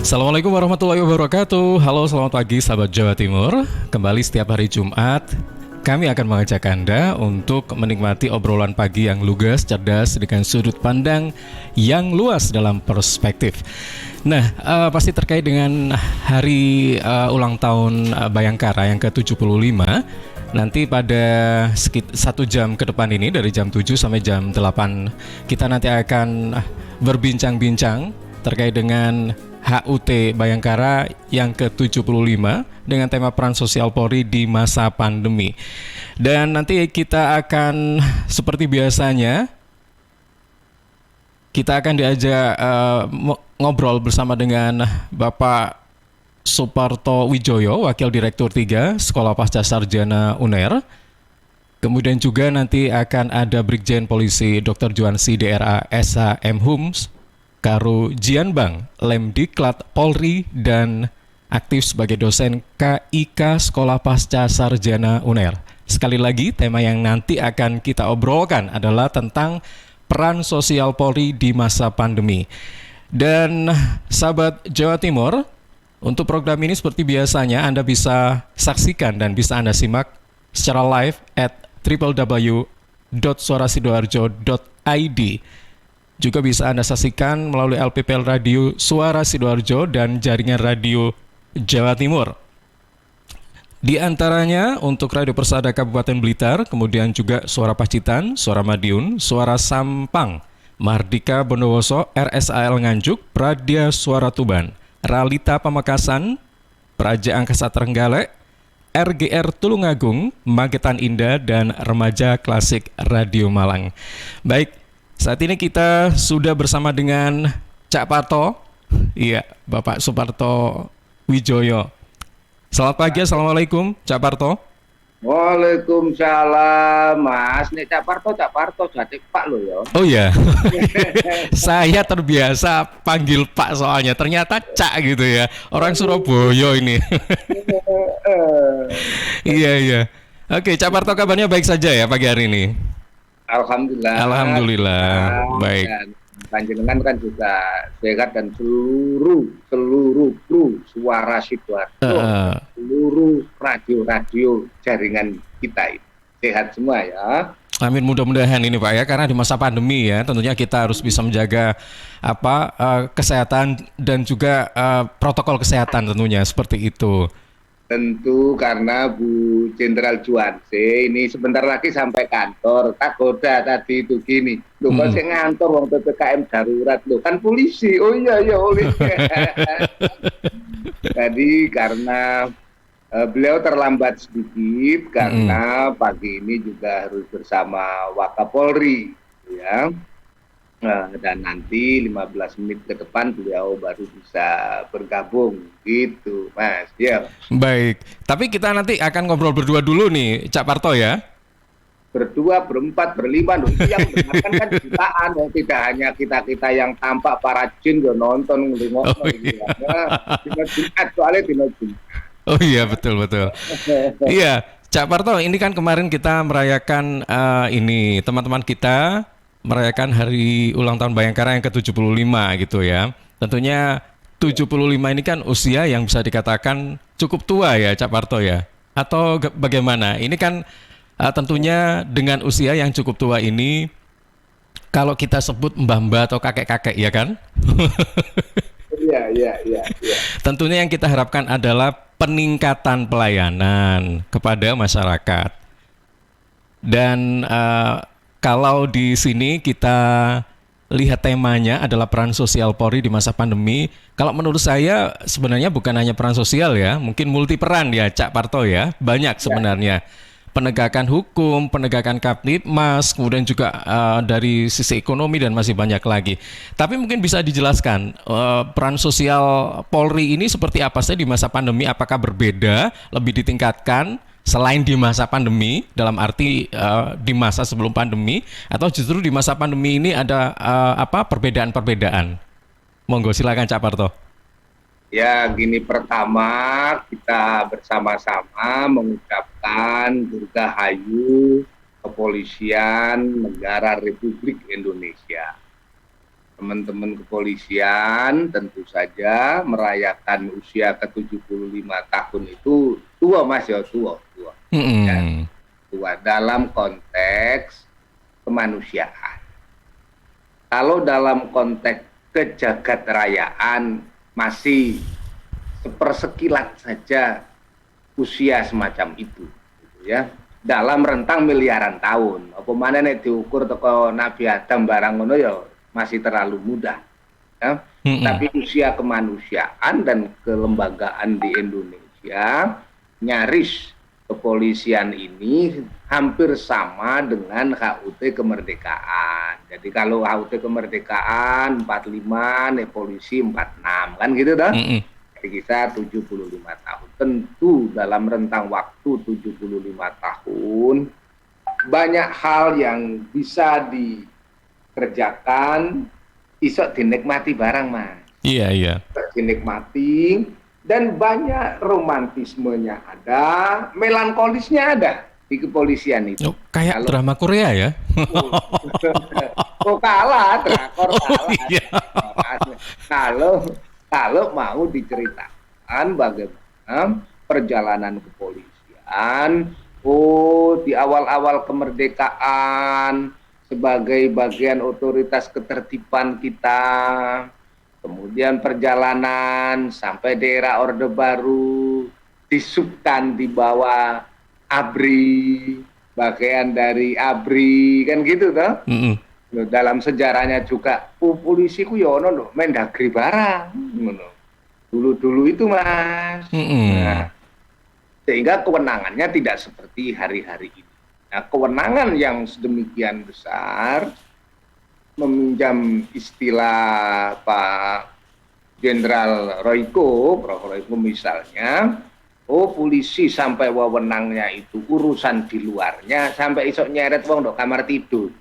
Assalamualaikum warahmatullahi wabarakatuh. Halo, selamat pagi sahabat Jawa Timur. Kembali setiap hari Jumat, kami akan mengajak Anda untuk menikmati obrolan pagi yang lugas, cerdas, dengan sudut pandang yang luas dalam perspektif. Nah, pasti terkait dengan hari ulang tahun Bayangkara yang ke-75. Nanti pada sekitar 1 jam ke depan ini, dari jam 7 sampai jam 8, kita nanti akan berbincang-bincang terkait dengan HUT Bayangkara yang ke-75 dengan tema peran sosial Polri di masa pandemi. Dan nanti kita akan seperti biasanya, kita akan diajak ngobrol bersama dengan Bapak Suparto Wijoyo, Wakil Direktur 3 Sekolah Pasca Sarjana UNER. Kemudian juga nanti akan ada Brigjen Polisi Dr. Juansi DRA SHM Hums, Karo Jianbang, Lemdiklat Polri, dan aktif sebagai dosen KIK Sekolah Pasca Sarjana UNER. Sekali lagi, tema yang nanti akan kita obrolkan adalah tentang peran sosial Polri di masa pandemi. Dan sahabat Jawa Timur, untuk program ini seperti biasanya Anda bisa saksikan dan bisa Anda simak secara live at www.suarasidoarjo.id. Juga bisa Anda saksikan melalui LPPL Radio Suara Sidoarjo dan jaringan radio Jawa Timur. Di antaranya untuk Radio Persada Kabupaten Blitar, kemudian juga Suara Pacitan, Suara Madiun, Suara Sampang, Mardika Bondowoso, RSAL Nganjuk, Pradia Suara Tuban, Ralita Pamekasan, Praja Angkasa Trenggalek, RGR Tulungagung, Magetan Indah, dan Remaja Klasik Radio Malang. Baik, saat ini kita sudah bersama dengan Cak Parto. Iya, Bapak Suparto Wijoyo. Selamat pagi, Assalamualaikum Cak Parto. Waalaikumsalam, Mas. Nek Cak Parto jadi Pak lo ya. Oh iya. Saya terbiasa panggil Pak soalnya. Ternyata Cak gitu ya. Orang Surabaya ini. Iya. Oke, Cak Parto, kabarnya baik saja ya pagi hari ini? Alhamdulillah. Baik. Dan panjenengan kan juga sehat dan seluruh kru Suara Sidoarjo, seluruh radio jaringan kita ini sehat semua ya. Amin, mudah-mudahan ini Pak ya, karena di masa pandemi ya, tentunya kita harus bisa menjaga kesehatan dan juga protokol kesehatan tentunya seperti itu. Tentu karena Bu Jenderal Juanse ini sebentar lagi sampai kantor, tak goda tadi itu gini, loh kok saya ngantor wong PPKM darurat, loh kan polisi, oh iya polisi. Tadi karena beliau terlambat sedikit karena pagi ini juga harus bersama Wakapolri, ya. Dan nanti 15 menit ke depan beliau baru bisa bergabung gitu, Mas. Ya. Baik, tapi kita nanti akan ngobrol berdua dulu nih, Cak Parto ya. Berdua, berempat, berlima, loh. Itu yang mendengarkan kan jutaan, tidak hanya kita yang tampak, para jin yang nonton ngelihat. Dino Jumat soalnya Dino Jumat. Oh iya, betul. Iya, Cak Parto, ini kan kemarin kita merayakan ini teman-teman kita merayakan hari ulang tahun Bayangkara yang ke-75 gitu ya. Tentunya 75 ini kan usia yang bisa dikatakan cukup tua ya Cak Parto ya. Atau bagaimana? Ini kan tentunya dengan usia yang cukup tua ini, kalau kita sebut mbah-mbah atau kakek-kakek ya kan? Iya. Tentunya yang kita harapkan adalah peningkatan pelayanan kepada masyarakat. Dan kalau di sini kita lihat temanya adalah peran sosial Polri di masa pandemi. Kalau menurut saya sebenarnya bukan hanya peran sosial ya, mungkin multi peran ya Cak Parto ya. Banyak sebenarnya. Penegakan hukum, penegakan Kamtibmas, kemudian juga dari sisi ekonomi dan masih banyak lagi. Tapi mungkin bisa dijelaskan peran sosial Polri ini seperti apa sih di masa pandemi? Apakah berbeda, lebih ditingkatkan selain di masa pandemi, dalam arti di masa sebelum pandemi, atau justru di masa pandemi ini ada perbedaan-perbedaan? Monggo silakan Cak Parto. Ya, gini, pertama kita bersama-sama mengucapkan Dirgahayu Kepolisian Negara Republik Indonesia. teman-teman kepolisian tentu saja merayakan usia ke-75 tahun itu tua Mas ya, tua, tua. Ya, Mm-mm. tua dalam konteks kemanusiaan. Kalau dalam konteks kejaгаtrayaan masih sepersekilat saja usia semacam itu, gitu ya. Dalam rentang miliaran tahun. Apa mana nek diukur teko Nabi Adam barang ngono ya masih terlalu muda. Ya. Mm-mm. Tapi usia kemanusiaan dan kelembagaan di Indonesia nyaris kepolisian ini hampir sama dengan HUT kemerdekaan. Jadi kalau HUT kemerdekaan 45, nih polisi 46 kan gitu dah. Mm-mm. Jadi kita 75 tahun. Tentu dalam rentang waktu 75 tahun banyak hal yang bisa dikerjakan, iso dinikmati barang Mas. Iya, iya. Dinikmati dan banyak romantismenya ada, melankolisnya ada di kepolisian itu. Oh, kayak Kalau drama Korea ya? oh, kalah, drakor Oh kalah. iya. Kalau kalau mau diceritakan bagaimana perjalanan kepolisian, oh di awal-awal kemerdekaan sebagai bagian otoritas ketertiban kita, kemudian perjalanan sampai daerah Orde Baru, disubkan di bawah ABRI, bagian dari ABRI, kan gitu toh. Mm-mm. Loh, dalam sejarahnya juga, polisi ku ya ono lho, Mendagri barang, ngono. Dulu-dulu itu Mas. Mm-mm. Nah, sehingga kewenangannya tidak seperti hari-hari ini. Nah, kewenangan yang sedemikian besar, meminjam istilah Pak Jenderal Royko, Prof. Royko misalnya, oh polisi sampai wewenangnya itu urusan di luarnya, sampai isok nyeret wong dok kamar tidur.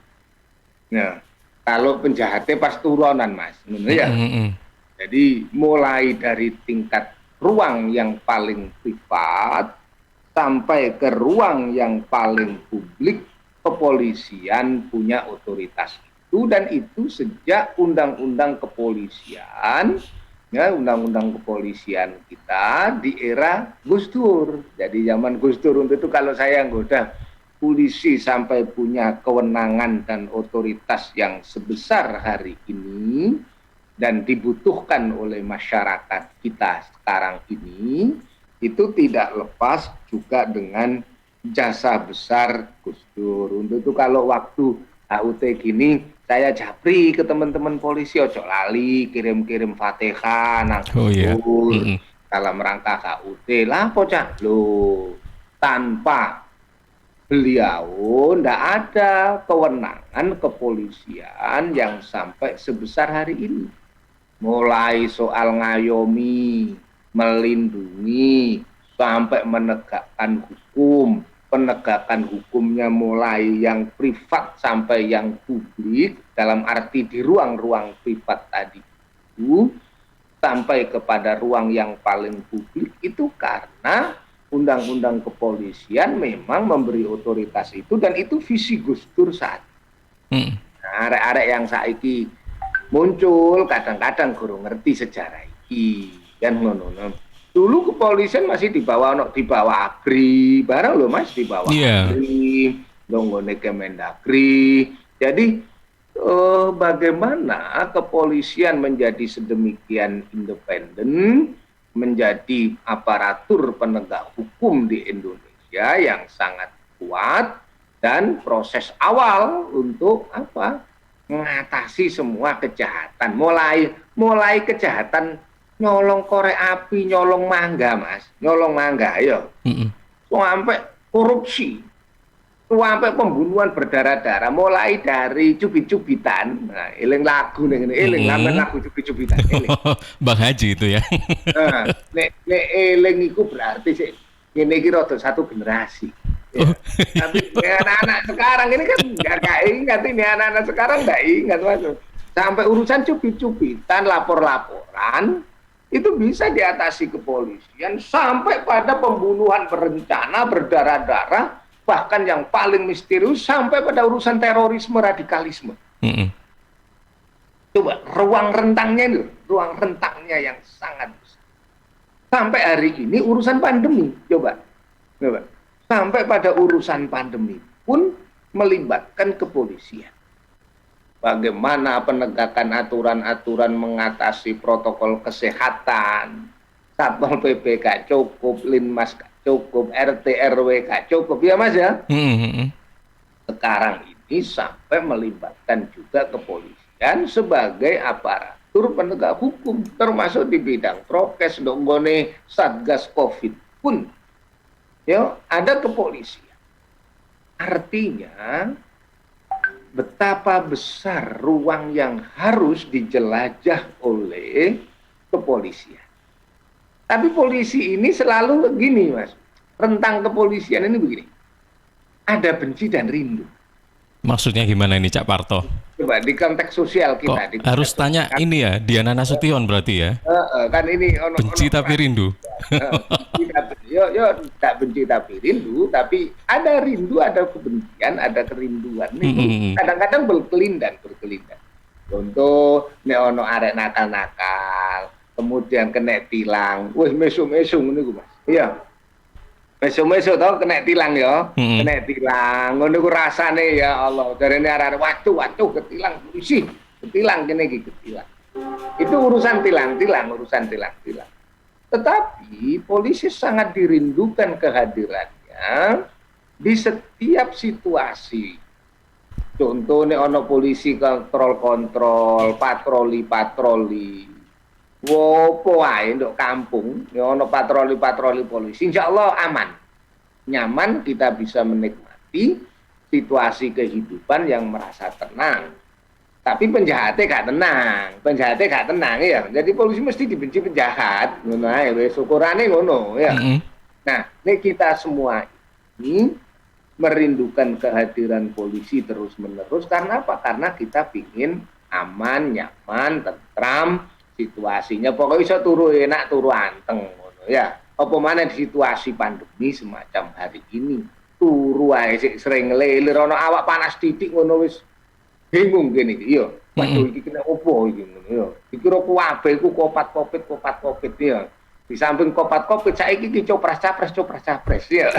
Nah, kalau penjahatnya pas turunan Mas, ya. Mm-mm. Jadi mulai dari tingkat ruang yang paling privat sampai ke ruang yang paling publik, kepolisian punya otoritas itu, dan itu sejak undang-undang kepolisian, ya, undang-undang kepolisian kita di era Gus Dur. Jadi zaman Gus Dur untuk itu kalau saya nggoda polisi sampai punya kewenangan dan otoritas yang sebesar hari ini dan dibutuhkan oleh masyarakat kita sekarang ini, itu tidak lepas juga dengan jasa besar Gus Dur. Untuk itu kalau waktu HUT gini, saya japri ke teman-teman polisi, ojo lali kirim-kirim Fatihah nang Oh Gus iya. Dur Mm-mm. dalam rangka HUT lah, pocah lo tanpa beliau ndak ada kewenangan kepolisian yang sampai sebesar hari ini. Mulai soal ngayomi, melindungi, sampai menegakkan hukum. Penegakan hukumnya mulai yang privat sampai yang publik, dalam arti di ruang-ruang privat tadi itu, sampai kepada ruang yang paling publik, itu karena undang-undang kepolisian memang memberi otoritas itu, dan itu visi Gus Dur saat. Mm. Nah, arek-arek yang saiki muncul kadang-kadang kurang ngerti sejarah iki kan ngono. Dulu kepolisian masih di bawah ABRI barang loh Mas, di bawah Iya. ABRI, nggone Kemendagri. Jadi bagaimana kepolisian menjadi sedemikian independen, menjadi aparatur penegak hukum di Indonesia yang sangat kuat, dan proses awal untuk apa? Mengatasi semua kejahatan, mulai kejahatan nyolong korek api, nyolong mangga Mas, nyolong mangga ayo, Mm-mm. sampai korupsi, sampai pembunuhan berdarah-darah, mulai dari cubit-cubitan. Nah, eling lagu nih, eling lamen lagu cubit-cubitan, eling. Bang Haji itu ya. Nah, nek eling iku berarti sih ini kira satu generasi. Ya. Tapi anak-anak sekarang ini kan nggak ingat, ini anak-anak sekarang nggak ingat Mas. Sampai urusan cubit-cubitan, lapor-laporan itu bisa diatasi kepolisian, sampai pada pembunuhan berencana berdarah-darah, bahkan yang paling misterius sampai pada urusan terorisme, radikalisme. Mm-mm. Coba ruang rentangnya yang sangat besar. Sampai hari ini urusan pandemi, coba. Sampai pada urusan pandemi pun melibatkan kepolisian. Bagaimana penegakan aturan-aturan mengatasi protokol kesehatan, Satpol PP gak cukup, Linmas gak cukup, RT RW gak cukup, ya Mas ya. Sekarang ini sampai melibatkan juga kepolisian sebagai aparatur penegak hukum, termasuk di bidang prokes, donggone Satgas Covid pun, ya ada kepolisian. Artinya betapa besar ruang yang harus dijelajah oleh kepolisian. Tapi polisi ini selalu begini, Mas. Rentang kepolisian ini begini. Ada benci dan rindu. Maksudnya gimana ini Cak Parto? Coba di konteks sosial kita. Kok harus tanya ini ya, Diana Nasution berarti ya? Kan ini benci tapi rindu. Yo tak benci tapi rindu, tapi ada rindu, ada kebencian, ada kerinduan. Kadang-kadang berkelindan. Contoh, nek ono arek nakal-nakal, kemudian kena tilang, wih mesum-mesum ini Mas. Iya. Mesum-mesum tau kena tilang ya. Kena tilang, ngono ku rasane ya Allah. Jarene arek waduh ketilang polisi. Ketilang kene iki ketilang. Itu urusan tilang. Tetapi polisi sangat dirindukan kehadirannya di setiap situasi. Contohnya ono polisi kontrol, patroli. Wopo wae nduk kampung, ya ono patroli polisi. Insyaallah aman. Nyaman, kita bisa menikmati situasi kehidupan yang merasa tenang. Tapi penjahatnya gak tenang ya. Jadi polisi mesti dibenci penjahat, ngono ae wis syukurane ngono ya. Nah, ini kita semua ini merindukan kehadiran polisi terus-menerus karena apa? Karena kita pingin aman, nyaman, tentram situasinya. Pokoknya bisa turu enak, turu anteng ngono ya. Apa mana di situasi pandemi semacam hari ini, turu ae sering ngelilir ono awak panas titik ngono wis bingung gini, iya. Waduh iki kena opo iki ngono ya. Dikira kuwabe iku kopat Covid ya. Di samping kopat Covid saiki iki copras capres ya.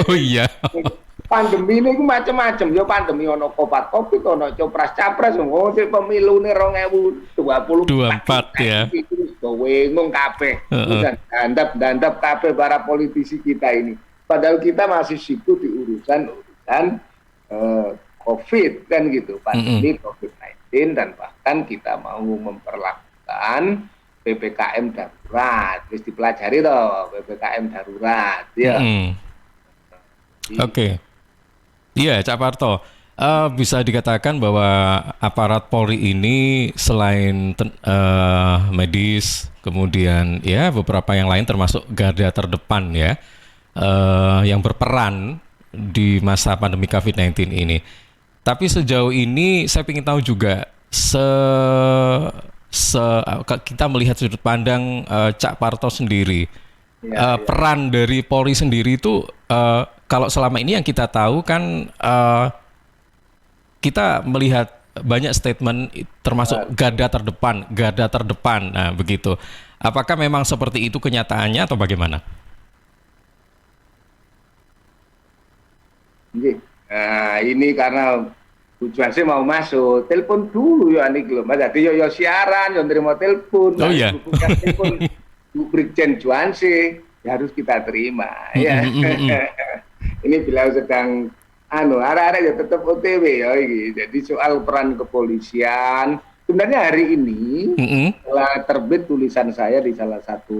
Oh iya. Pandemi ini macam-macam ya, pandemi ono kopat Covid, ono copras capres, oh pemilu ini 2024 ya. Bingung kabeh. Dandap kabeh para politisi kita ini. Padahal kita masih sibuk di urusan Covid kan gitu, pandemi COVID-19, dan bahkan kita mau memperlakukan PPKM darurat. Terus dipelajari toh PPKM darurat ya. Oke. Iya, Cak Parto. Bisa dikatakan bahwa aparat Polri ini selain medis, kemudian ya beberapa yang lain termasuk garda terdepan ya, yang berperan di masa pandemi COVID-19 ini. Tapi sejauh ini saya ingin tahu juga kita melihat sudut pandang Cak Parto sendiri, peran dari Polri sendiri itu kalau selama ini yang kita tahu kan kita melihat banyak statement termasuk garda terdepan, nah begitu. Apakah memang seperti itu kenyataannya atau bagaimana? Nah, ini karena tujuan saya mau masuk, telepon dulu ya nih belum. Jadi yo siaran, yo terima telepon. Oh iya. Telepon Brigjen Juanse ya harus kita terima ya. Ini beliau sedang arah-arah ya tetap OTW ya ini. Jadi soal peran kepolisian sebenarnya hari ini telah terbit tulisan saya di salah satu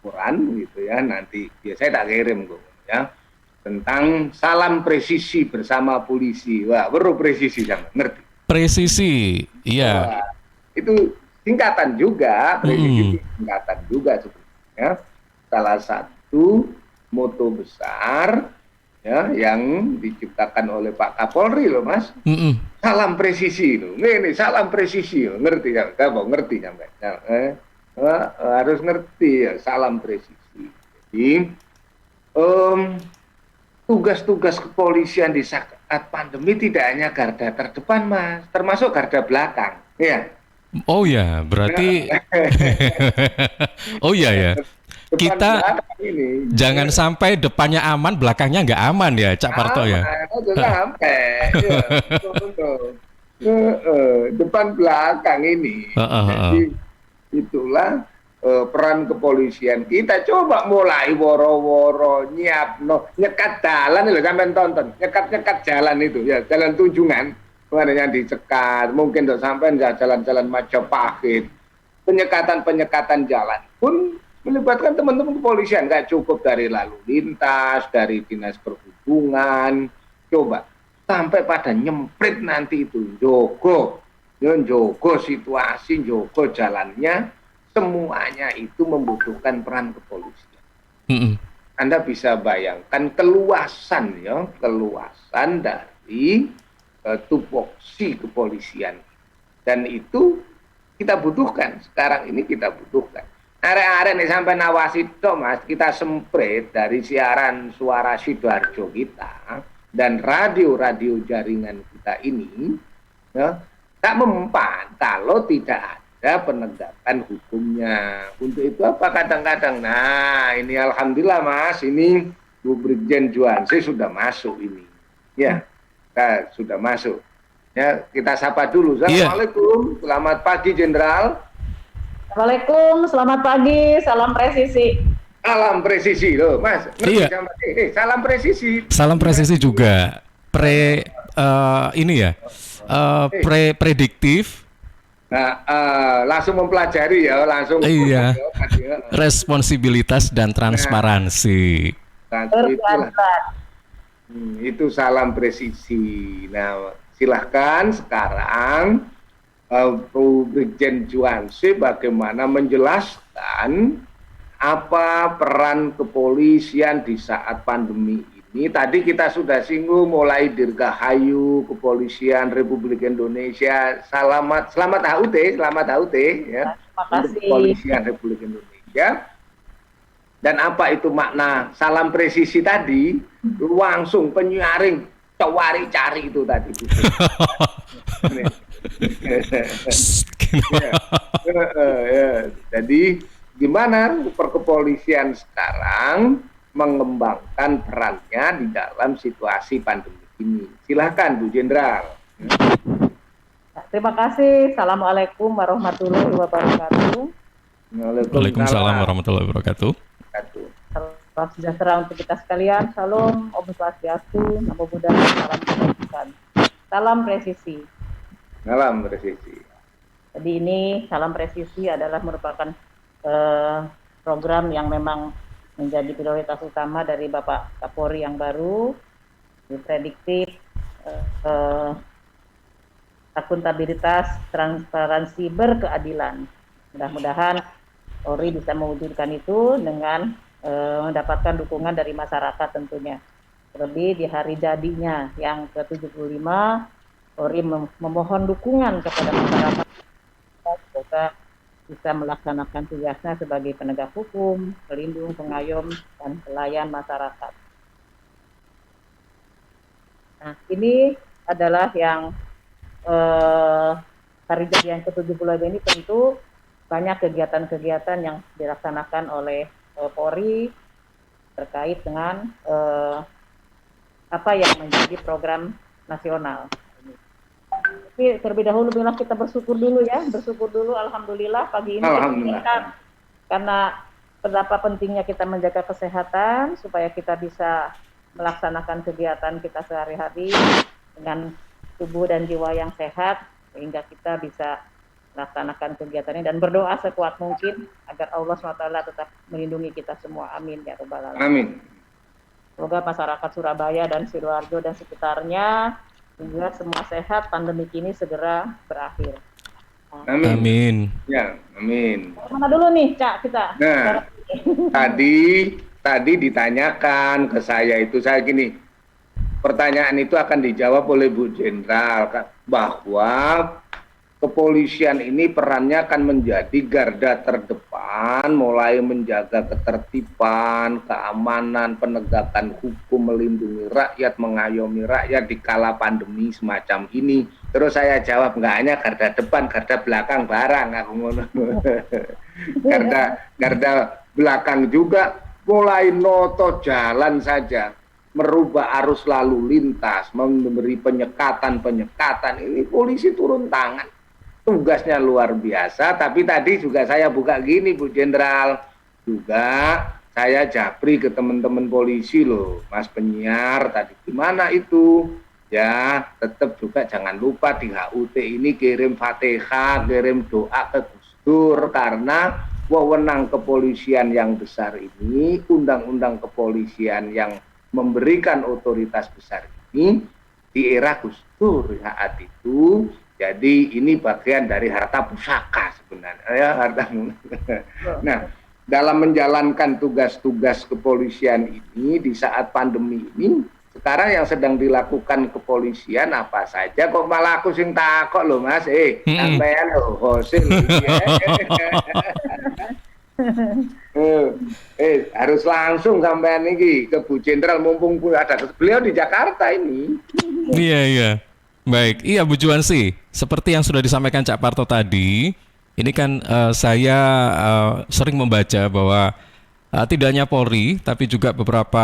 koran gitu ya, nanti saya tak kirim kok ya, tentang salam presisi bersama polisi. Wah, perlu presisi sama ngerti? Presisi, iya. Wah, itu singkatan juga, presisi singkatan juga sebenarnya. Salah satu moto besar ya yang diciptakan oleh Pak Kapolri loh Mas. Salam presisi loh. Ini salam presisi loh. Ngerti ya? Kamu ngerti sampai? Harus ngerti ya, salam presisi. Jadi tugas-tugas kepolisian saat pandemi tidak hanya garda terdepan, Mas, termasuk garda belakang. Ya. Oh ya, berarti oh iya ya. Depan Kita belakang ini. jangan sampai depannya aman, belakangnya nggak aman ya, Cak Parto ya. Aman, itu sampai. Ya, betul. Depan belakang ini. Heeh, heeh. Jadi itulah peran kepolisian kita coba mulai woro-woro nyekat jalan loh, sampai tonton nyekat jalan itu ya, jalan Tunjungan kemarin yang dicekat, mungkin untuk sampai nggak jalan-jalan Majapahit, penyekatan jalan pun melibatkan teman-teman kepolisian, nggak cukup dari lalu lintas, dari dinas perhubungan, coba sampai pada nyemprit nanti itu jogo situasi, jogo jalannya, semuanya itu membutuhkan peran kepolisian. Mm-mm. Anda bisa bayangkan keluasan dari tupoksi kepolisian, dan itu kita butuhkan sekarang ini, kita butuhkan. Arek-arek nih sampai nawasi tok, Mas, kita semprit dari siaran suara Sidoarjo kita dan radio-radio jaringan kita ini, ya, tak mempan kalau tidak ada penegakan hukumnya. Untuk itu apa kadang-kadang, nah ini alhamdulillah, Mas, ini Bu Brigjen Juanse sudah masuk ini, ya, sudah masuk. Ya, kita sapa dulu. Assalamualaikum, selamat pagi Jenderal. Assalamualaikum, selamat pagi, salam presisi. Salam presisi loh, Mas. Iya. Salam presisi. Salam presisi juga. Ini ya. Prediktif. Nah, langsung mempelajari ya, langsung. Iya. Responsibilitas dan transparansi. Itu salam presisi. Nah, silahkan sekarang Bu Brigjen Juanse bagaimana menjelaskan apa peran kepolisian di saat pandemi ini. Tadi kita sudah singgung mulai Dirgahayu Kepolisian Republik Indonesia, selamat HUT ya, untuk Kepolisian Republik Indonesia. Dan apa itu makna salam presisi tadi? Langsung penyaring cari itu tadi. Jadi gimana perkepolisian sekarang mengembangkan perannya di dalam situasi pandemi ini? Silahkan Bu Jenderal. Terima kasih. Assalamualaikum warahmatullahi wabarakatuh. Waalaikumsalam warahmatullahi wabarakatuh. Salam sejahtera untuk kita sekalian. Salam Om Swastiastu, Namo Buddhaya, salam kebajikan. Salam presisi. Salam presisi. Jadi ini salam presisi adalah merupakan program yang memang menjadi prioritas utama dari Bapak Kapolri yang baru, prediktif, akuntabilitas, transparansi, berkeadilan. Mudah-mudahan Polri bisa mewujudkan itu dengan mendapatkan dukungan dari masyarakat tentunya. Terlebih di hari jadinya yang ke-75, Polri memohon dukungan kepada masyarakat semoga bisa melaksanakan tugasnya sebagai penegak hukum, pelindung, pengayom, dan pelayan masyarakat. Nah, ini adalah yang hari jadi yang ke-75 ini tentu banyak kegiatan-kegiatan yang dilaksanakan oleh Polri terkait dengan apa yang menjadi program nasional. Tapi terlebih dahulu bila kita bersyukur dulu ya, alhamdulillah pagi ini kita, karena betapa pentingnya kita menjaga kesehatan supaya kita bisa melaksanakan kegiatan kita sehari-hari dengan tubuh dan jiwa yang sehat, sehingga kita bisa melaksanakan kegiatan ini dan berdoa sekuat mungkin agar Allah SWT tetap melindungi kita semua. Amin ya rabbal alamin. Amin. Semoga masyarakat Surabaya dan Sidoarjo dan sekitarnya juga semua sehat, pandemi ini segera berakhir. Amin. Amin. Ya, amin. Mana dulu nih, Cak, kita? Nah, tadi ditanyakan ke saya itu, saya gini, pertanyaan itu akan dijawab oleh Bu Jenderal bahwa kepolisian ini perannya akan menjadi garda terdepan, mulai menjaga ketertiban, keamanan, penegakan hukum, melindungi rakyat, mengayomi rakyat di kala pandemi semacam ini. Terus saya jawab, nggak hanya garda depan, garda belakang barang, aku ngono. garda belakang juga mulai noto jalan saja, merubah arus lalu lintas, memberi penyekatan. Ini polisi turun tangan. Tugasnya luar biasa, tapi tadi juga saya buka gini Bu Jenderal, juga saya japri ke teman-teman polisi loh, Mas penyiar tadi gimana itu, ya tetap juga jangan lupa di HUT ini kirim Fatihah, kirim doa ke Gus Dur, karena wewenang kepolisian yang besar ini, undang-undang kepolisian yang memberikan otoritas besar ini di era Gus Dur saat itu. Jadi ini bagian dari harta pusaka sebenarnya, ya, Nah, dalam menjalankan tugas-tugas kepolisian ini di saat pandemi ini, sekarang yang sedang dilakukan kepolisian apa saja? Kok malah aku sing takok loh Mas, sampean loh Hosil. Harus langsung sampean ini ke Bu Jenderal, mumpung ada beliau di Jakarta ini. Iya. Baik, iya Bu Juansi, seperti yang sudah disampaikan Cak Parto tadi, ini kan saya sering membaca bahwa tidak hanya Polri, tapi juga beberapa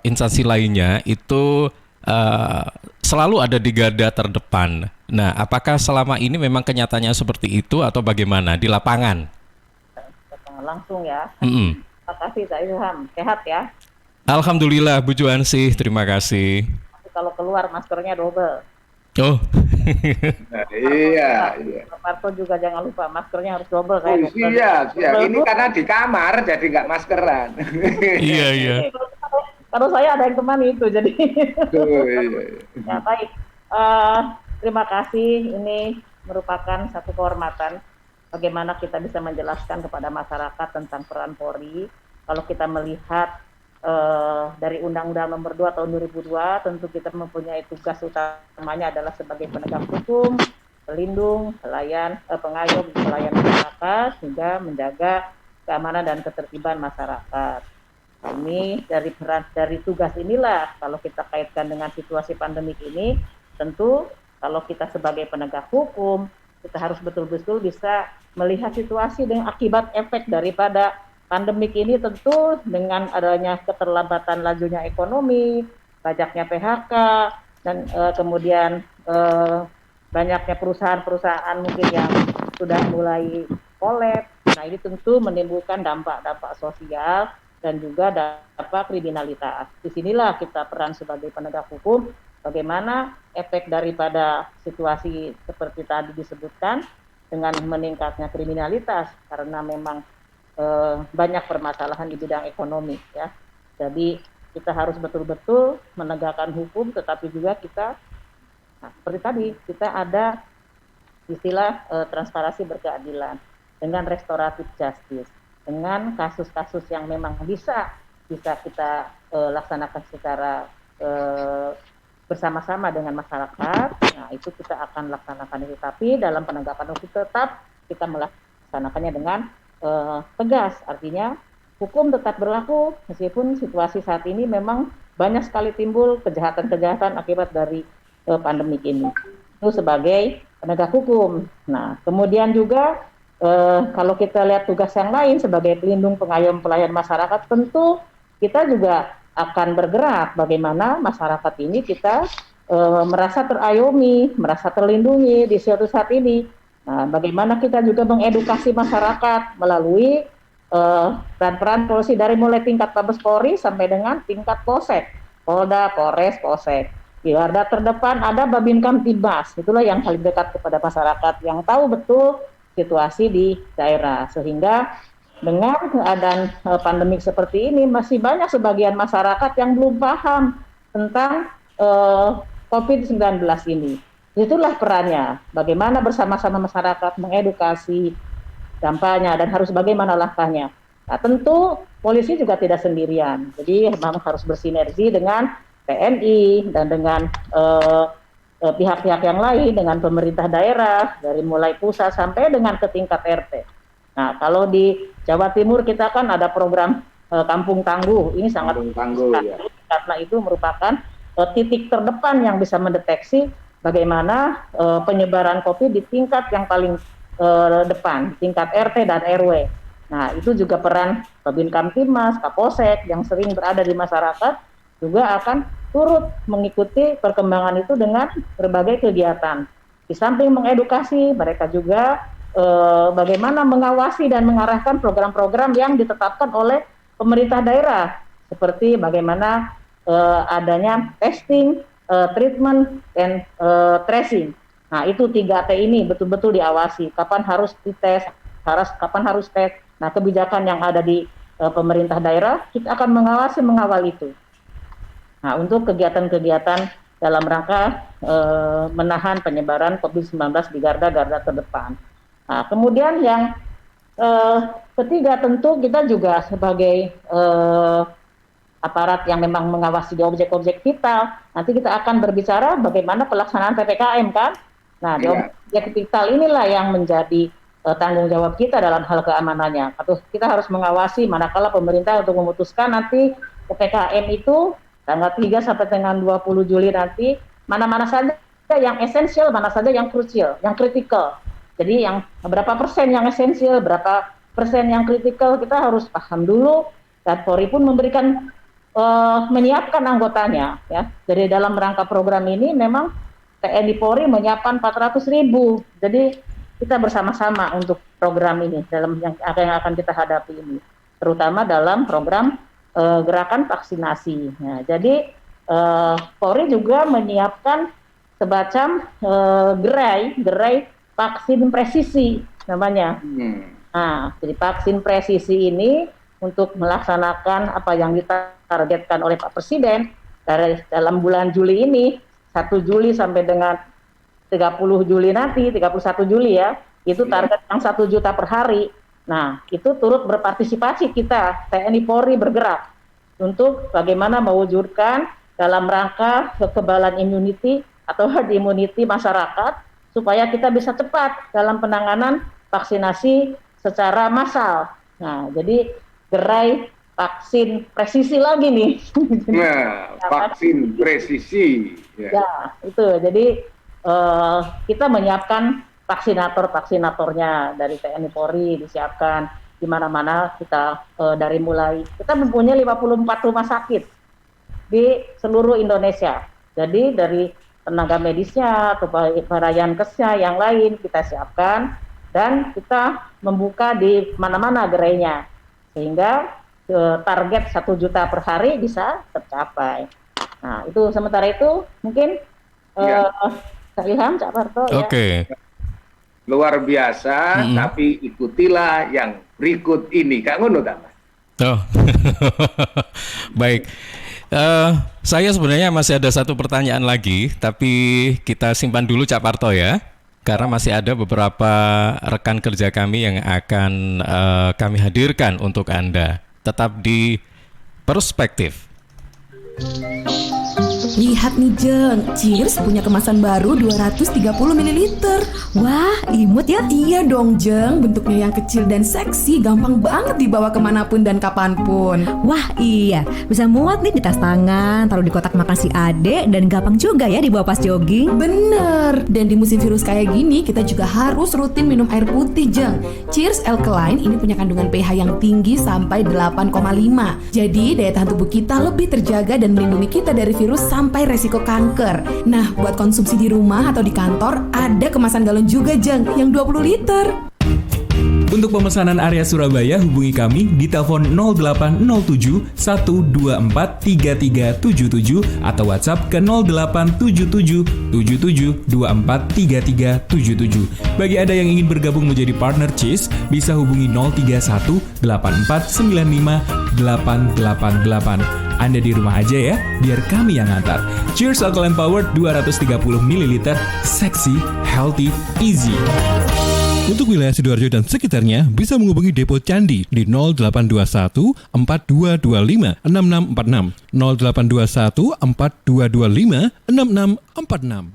instansi lainnya itu selalu ada di garda terdepan. Nah, apakah selama ini memang kenyataannya seperti itu atau bagaimana di lapangan? Langsung ya. Terima kasih Cak Ilham, sehat ya? Alhamdulillah Bu Juansi, terima kasih. Kalau keluar maskernya double. Oh. Iya. Pak Parto juga jangan lupa maskernya harus double. Iya. Ini karena di kamar jadi nggak maskeran. Iya. Kalau saya ada yang temani itu jadi. Ya baik. Terima kasih. Ini merupakan satu kehormatan bagaimana kita bisa menjelaskan kepada masyarakat tentang peran Polri. Kalau kita melihat dari Undang-Undang Nomor 2 Tahun 2002, tentu kita mempunyai tugas utamanya adalah sebagai penegak hukum, pelindung, pengayom, pelayan masyarakat, hingga menjaga keamanan dan ketertiban masyarakat. Ini dari tugas inilah, kalau kita kaitkan dengan situasi pandemik ini, tentu kalau kita sebagai penegak hukum, kita harus betul-betul bisa melihat situasi dengan akibat efek daripada pandemik ini, tentu dengan adanya keterlambatan lajunya ekonomi, banyaknya PHK, dan kemudian banyaknya perusahaan-perusahaan mungkin yang sudah mulai kolaps. Nah, ini tentu menimbulkan dampak-dampak sosial dan juga dampak kriminalitas. Disinilah kita peran sebagai penegak hukum, bagaimana efek daripada situasi seperti tadi disebutkan dengan meningkatnya kriminalitas, karena memang banyak permasalahan di bidang ekonomi ya. Jadi kita harus betul-betul menegakkan hukum, tetapi juga kita seperti tadi kita ada istilah transparansi berkeadilan dengan restoratif justice, dengan kasus-kasus yang memang bisa kita laksanakan secara bersama-sama dengan masyarakat. Nah, itu kita akan laksanakan itu, tapi dalam penegakan hukum tetap kita melaksanakannya dengan tegas, artinya hukum tetap berlaku meskipun situasi saat ini memang banyak sekali timbul kejahatan-kejahatan akibat dari pandemik ini. Itu sebagai penegak hukum. Nah, kemudian juga kalau kita lihat tugas yang lain sebagai pelindung, pengayom, pelayan masyarakat, tentu kita juga akan bergerak bagaimana masyarakat ini kita merasa terayomi, merasa terlindungi di suatu saat ini. Nah, bagaimana kita juga mengedukasi masyarakat melalui peran-peran polisi dari mulai tingkat Mabes Polri sampai dengan tingkat Polsek, Polda, Polres, Polsek. Di garda terdepan ada Babin Kamtibmas, itulah yang paling dekat kepada masyarakat, yang tahu betul situasi di daerah. Sehingga dengan keadaan pandemik seperti ini, masih banyak sebagian masyarakat yang belum paham tentang COVID-19 ini. Itulah perannya, bagaimana bersama-sama masyarakat mengedukasi dampaknya dan harus bagaimana langkahnya. Nah, tentu polisi juga tidak sendirian, jadi memang harus bersinergi dengan TNI dan dengan pihak-pihak yang lain, dengan pemerintah daerah, dari mulai pusat sampai dengan ke tingkat RT. Nah, kalau di Jawa Timur kita kan ada program Kampung Tangguh, ini sangat Tangguh, ya. karena itu merupakan titik terdepan yang bisa mendeteksi bagaimana penyebaran COVID di tingkat yang paling depan, tingkat RT dan RW. Nah, itu juga peran Babin Kamtibmas, Kapolsek yang sering berada di masyarakat juga akan turut mengikuti perkembangan itu dengan berbagai kegiatan. Di samping mengedukasi, mereka juga bagaimana mengawasi dan mengarahkan program-program yang ditetapkan oleh pemerintah daerah, seperti bagaimana adanya testing, treatment, dan tracing. Nah, itu 3T ini betul-betul diawasi. Kapan harus dites, kapan harus tes. Nah, kebijakan yang ada di pemerintah daerah, kita akan mengawal itu. Nah, untuk kegiatan-kegiatan dalam rangka menahan penyebaran COVID-19 di garda-garda terdepan. Nah, kemudian yang ketiga, tentu kita juga sebagai aparat yang memang mengawasi di objek-objek vital, nanti kita akan berbicara bagaimana pelaksanaan PPKM kan. Nah, di objek vital inilah yang menjadi tanggung jawab kita dalam hal keamanannya. Atau kita harus mengawasi manakala pemerintah untuk memutuskan nanti PPKM itu tanggal 3 sampai dengan 20 Juli nanti, mana-mana saja yang esensial, mana saja yang krusial, yang kritikal. Jadi yang berapa persen yang esensial, berapa persen yang kritikal, kita harus paham dulu. Dan Polri pun memberikan menyiapkan anggotanya, ya. Jadi dalam rangka program ini memang TNI Polri menyiapkan 400.000. Jadi kita bersama-sama untuk program ini dalam yang akan kita hadapi ini, terutama dalam program gerakan vaksinasi. Nah, jadi Polri juga menyiapkan semacam gerai vaksin presisi namanya. Nah, jadi vaksin presisi ini untuk melaksanakan apa yang ditargetkan oleh Pak Presiden dari dalam bulan Juli ini, 1 Juli sampai dengan 30 Juli nanti, 31 Juli ya, itu target yang 1 juta per hari. Nah, itu turut berpartisipasi kita, TNI Polri bergerak untuk bagaimana mewujudkan dalam rangka kekebalan immunity atau herd immunity masyarakat, supaya kita bisa cepat dalam penanganan vaksinasi secara massal. Nah, jadi gerai vaksin presisi lagi nih. Nah, vaksin presisi. Ya, itu. Jadi kita menyiapkan vaksinatornya dari TNI Polri disiapkan di mana-mana kita dari mulai kita mempunyai 54 rumah sakit di seluruh Indonesia. Jadi dari tenaga medisnya atau para yankesnya yang lain kita siapkan dan kita membuka di mana-mana gerainya sehingga target 1 juta per hari bisa tercapai. Nah, itu sementara itu mungkin Kak Ilham, Cak Parto. Oke. Luar biasa, tapi ikutilah yang berikut ini. Kak Ngono, Oh, baik. Saya sebenarnya masih ada satu pertanyaan lagi, tapi kita simpan dulu Cak Parto ya, karena masih ada beberapa rekan kerja kami yang akan kami hadirkan untuk Anda. Tetap di Perspektif. Lihat nih Jeng, Cheers punya kemasan baru 230 ml. Wah, imut ya? Iya dong Jeng, bentuknya yang kecil dan seksi, gampang banget dibawa kemanapun dan kapanpun. Wah iya, bisa muat nih di tas tangan, taruh di kotak makan si adek, dan gampang juga ya dibawa pas jogging. Bener, dan di musim virus kayak gini, kita juga harus rutin minum air putih Jeng. Cheers Alkaline ini punya kandungan pH yang tinggi sampai 8,5. Jadi daya tahan tubuh kita lebih terjaga dan melindungi kita dari virus sampai resiko kanker. Nah, buat konsumsi di rumah atau di kantor, ada kemasan galon juga Jeng, yang 20 liter. Untuk pemesanan area Surabaya, hubungi kami di telepon 0807 124 3377 atau WhatsApp ke 0877 77 24 3377. Bagi Anda yang ingin bergabung menjadi partner Cheers, bisa hubungi 031 84 95 888. Anda di rumah aja ya, biar kami yang ngantar. Cheers Alkaline Powered 230 ml, seksi, healthy, easy. Untuk wilayah Sidoarjo dan sekitarnya bisa menghubungi Depo Candi di 0821 4225 6646 0821 4225 6646.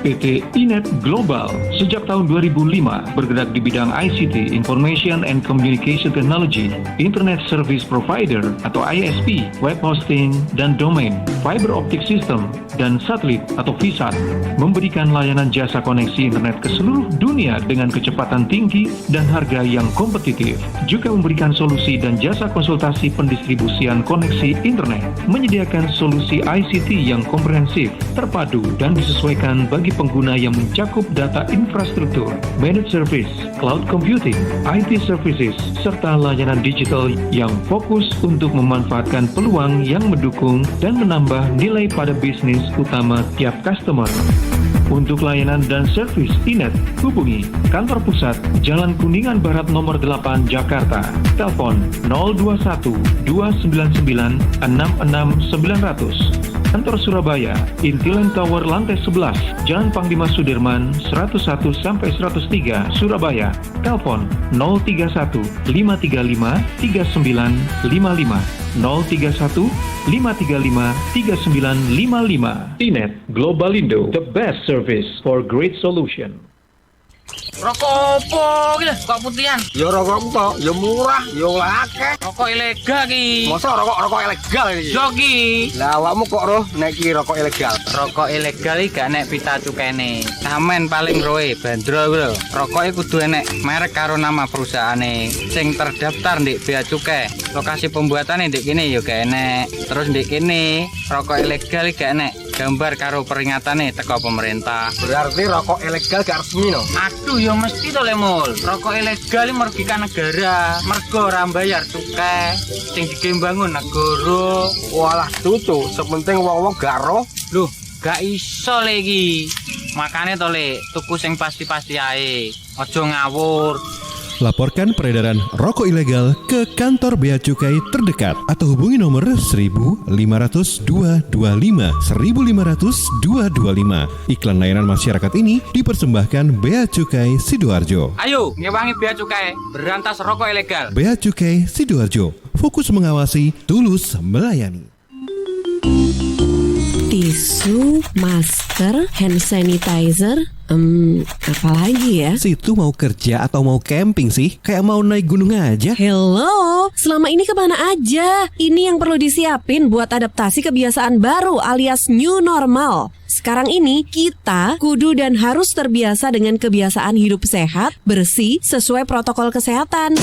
PT Inet Global sejak tahun 2005 bergerak di bidang ICT, Information and Communication Technology, Internet Service Provider atau ISP, web hosting dan domain, fiber optic system, dan satelit atau VSAT, memberikan layanan jasa koneksi internet ke seluruh dunia dengan kecepatan tinggi dan harga yang kompetitif. Juga memberikan solusi dan jasa konsultasi pendistribusian koneksi internet, menyediakan solusi ICT yang komprehensif, terpadu, dan disesuaikan bagi pengguna yang mencakup data infrastruktur, managed service, cloud computing, IT services, serta layanan digital yang fokus untuk memanfaatkan peluang yang mendukung dan menambah nilai pada bisnis utama tiap customer. Untuk layanan dan servis Inet, hubungi kantor pusat Jalan Kuningan Barat nomor 8 Jakarta. Telepon 021 299 66900. Kantor Surabaya, Intiland Tower lantai 11, Jalan Panglima Sudirman 101 sampai 103 Surabaya. Telepon 031 535 3955. 031 535 3955. Inet Globalindo, the best service for great solution. Rokok opo iki lho, kok putihan? Ya rokok kok, ya murah, ya akeh. Rokok ilegal iki. Masa rokok ilegal iki? Yo iki. Lah awakmu kok roh nek iki rokok ilegal? Rokok ilegal iki gak nek pita cukene. Samen paling roe bandro kuwi lho. Rokoke kudu enek merek karo nama perusahaane sing terdaftar ndek bea cukai. Lokasi pembuatane ndek kene ya gak enek. Terus ndek kene rokok ilegal iki gak enek gambar karo peringatane teko pemerintah. Berarti rokok ilegal gak resmi no? Aduh ya mesti to Le Mul. Rokok ilegal iki merugikan negara. Mergo ora bayar cukai sing digembangun negara. Walah cucu, sepenting wong-wong gak roh. Loh, gak iso Le iki. Makane to Le, tuku sing pasti-pasti ae. Aja ngawur. Laporkan peredaran rokok ilegal ke kantor bea cukai terdekat atau hubungi nomor 1.500 225 1.500 225. Iklan layanan masyarakat ini dipersembahkan Bea Cukai Sidoarjo. Ayo, ngewangi bea cukai, berantas rokok ilegal. Bea Cukai Sidoarjo, fokus mengawasi, tulus melayani. Tisu, masker, hand sanitizer, apalagi ya? Situ mau kerja atau mau camping sih? Kayak mau naik gunung aja. Hello, selama ini kemana aja? Ini yang perlu disiapin buat adaptasi kebiasaan baru alias new normal. Sekarang ini kita kudu dan harus terbiasa dengan kebiasaan hidup sehat, bersih, sesuai protokol kesehatan.